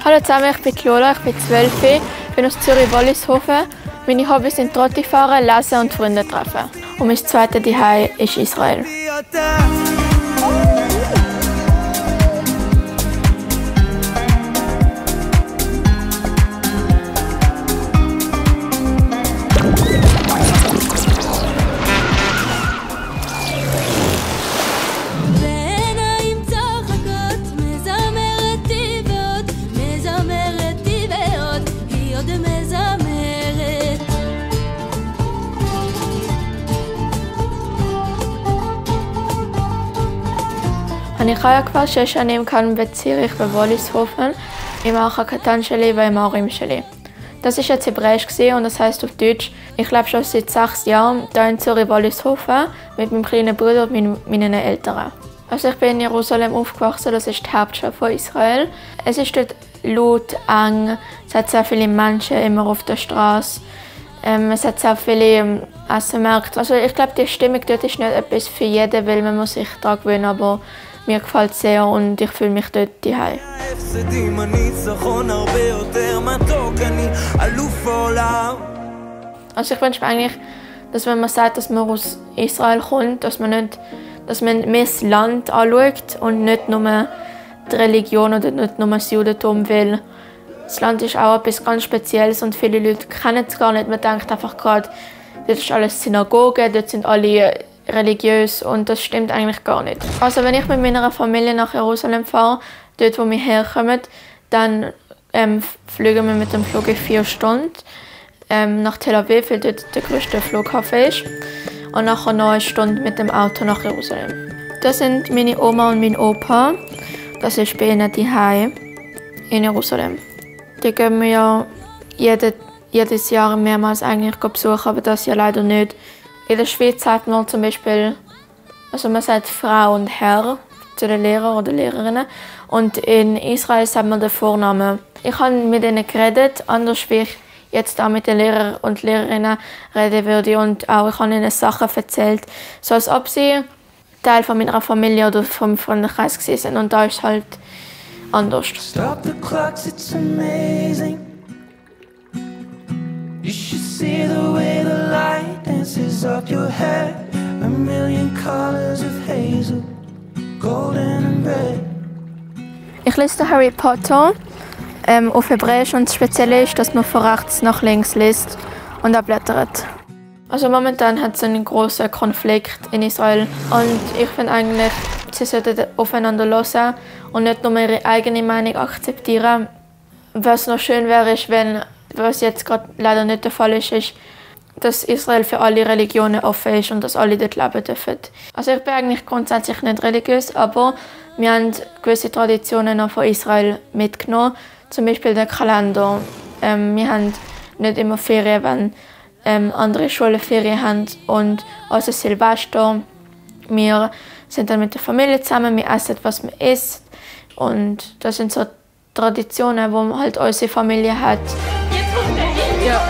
Hallo zusammen, ich bin Lola, ich bin 12, bin aus Zürich-Wollishofen. Meine Hobbys sind Trottifahren, Lesen und Freunde treffen. Und mein zweites Zuhause ist Israel. Ich habe כבר 6 שנים כאן בציריך בווליסהופן im Achakatan-Schele bei Marim-Schele. Das war jetzt Hebräisch und das heisst auf Deutsch, ich lebe schon seit 6 Jahren hier in Zürich-Wollishofen mit meinem kleinen Bruder und meinen Eltern. Also ich bin in Jerusalem aufgewachsen, das ist die Hauptstadt von Israel. Es ist dort laut, eng, es hat sehr viele Menschen immer auf der Straße. Es hat sehr viele Essenmärkte. Also ich glaube, die Stimmung dort ist nicht etwas für jeden, weil man muss sich daran gewöhnen, aber mir gefällt es sehr und ich fühle mich dort zu Hause. Also ich wünsche mir eigentlich, dass wenn man sagt, dass man aus Israel kommt, dass man mehr das Land anschaut und nicht nur die Religion oder nicht nur das Judentum, weil das Land ist auch etwas ganz Spezielles und viele Leute kennen es gar nicht. Man denkt einfach gerade, dort ist alles Synagoge, dort sind alle religiös und das stimmt eigentlich gar nicht. Also wenn ich mit meiner Familie nach Jerusalem fahre, dort wo wir herkommen, dann fliegen wir mit dem Flug 4 Stunden nach Tel Aviv, weil dort der größte Flughafen ist. Und nachher noch 1 Stunde mit dem Auto nach Jerusalem. Das sind meine Oma und mein Opa. Das ist bei ihnen die Hause in Jerusalem. Die gehen wir ja jedes Jahr mehrmals eigentlich besuchen, aber das Jahr leider nicht. In der Schweiz sagt man zum Beispiel, also man sagt Frau und Herr zu den Lehrern oder Lehrerinnen. Und in Israel sagt man den Vornamen. Ich habe mit ihnen geredet, anders wie ich jetzt auch mit den Lehrern und Lehrerinnen reden würde. Und auch ich habe ihnen Sachen erzählt, so als ob sie Teil von meiner Familie oder vom Freundeskreis waren. Und da ist es halt anders. Stop the clocks, it's amazing. You should see the way the light dances up your head. A million colors of hazel, golden and red. Ich lese Harry Potter auf Hebräisch und das Spezielle ist, dass man von rechts nach links liest und abblättert. Also momentan hat es einen großen Konflikt in Israel und ich finde eigentlich, sie sollten aufeinander hören und nicht nur ihre eigene Meinung akzeptieren. Was noch schön wäre, ist, wenn, was jetzt gerade leider nicht der Fall ist, dass Israel für alle Religionen offen ist und dass alle dort leben dürfen. Also ich bin eigentlich grundsätzlich nicht religiös, aber wir haben gewisse Traditionen noch von Israel mitgenommen. Zum Beispiel den Kalender. Wir haben nicht immer Ferien, wenn andere Schulen Ferien haben. Und also Silvester. Wir sind dann mit der Familie zusammen, wir essen, was man isst. Und das sind so Traditionen, die halt unsere Familie hat. Jetzt kommt der Hit. Ja.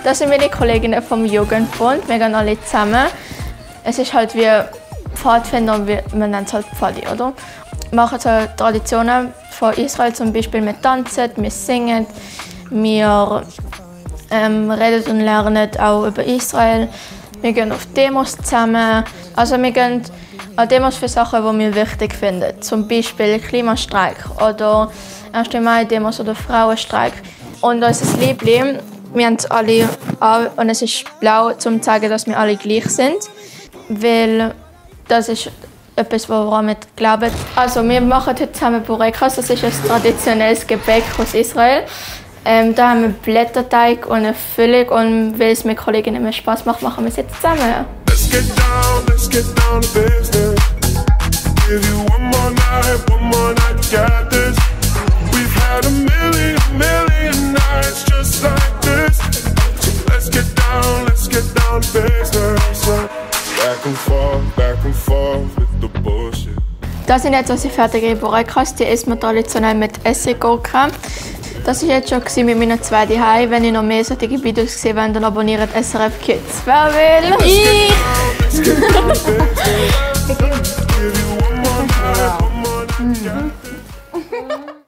Das sind meine Kolleginnen vom Jugendbund. Wir gehen alle zusammen. Es ist halt wie Pfadfinder, man nennt es halt Pfadi, oder? Wir machen so Traditionen von Israel, zum Beispiel wir tanzen, wir singen, wir reden und lernen auch über Israel. Wir gehen auf Demos zusammen. Also wir gehen an Demos für Sachen, die wir wichtig finden. Zum Beispiel Klimastreik oder 1. Mai-Demos oder Frauenstreik. Und unser Liebling, wir haben es alle an und es ist blau, um zu zeigen, dass wir alle gleich sind. Weil das ist etwas, woran wir glauben. Also wir machen heute zusammen Burekas, das ist ein traditionelles Gebäck aus Israel. Da haben wir Blätterteig und eine Füllung und weil es mit Kolleginnen mehr Spaß macht, machen wir es jetzt zusammen. Let's get down to business. Give you one more night, got this. We've had a million nights just like this. Let's get down to business. Back and forth with the bullshit. Das sind jetzt unsere fertigen Burekas, die essen wir traditionell mit Essiggurke. Das war jetzt schon mit meinen 2 Zuhause. Wenn ihr noch mehr solche Videos gesehen wollt, dann abonniert SRF Kids. Wer will?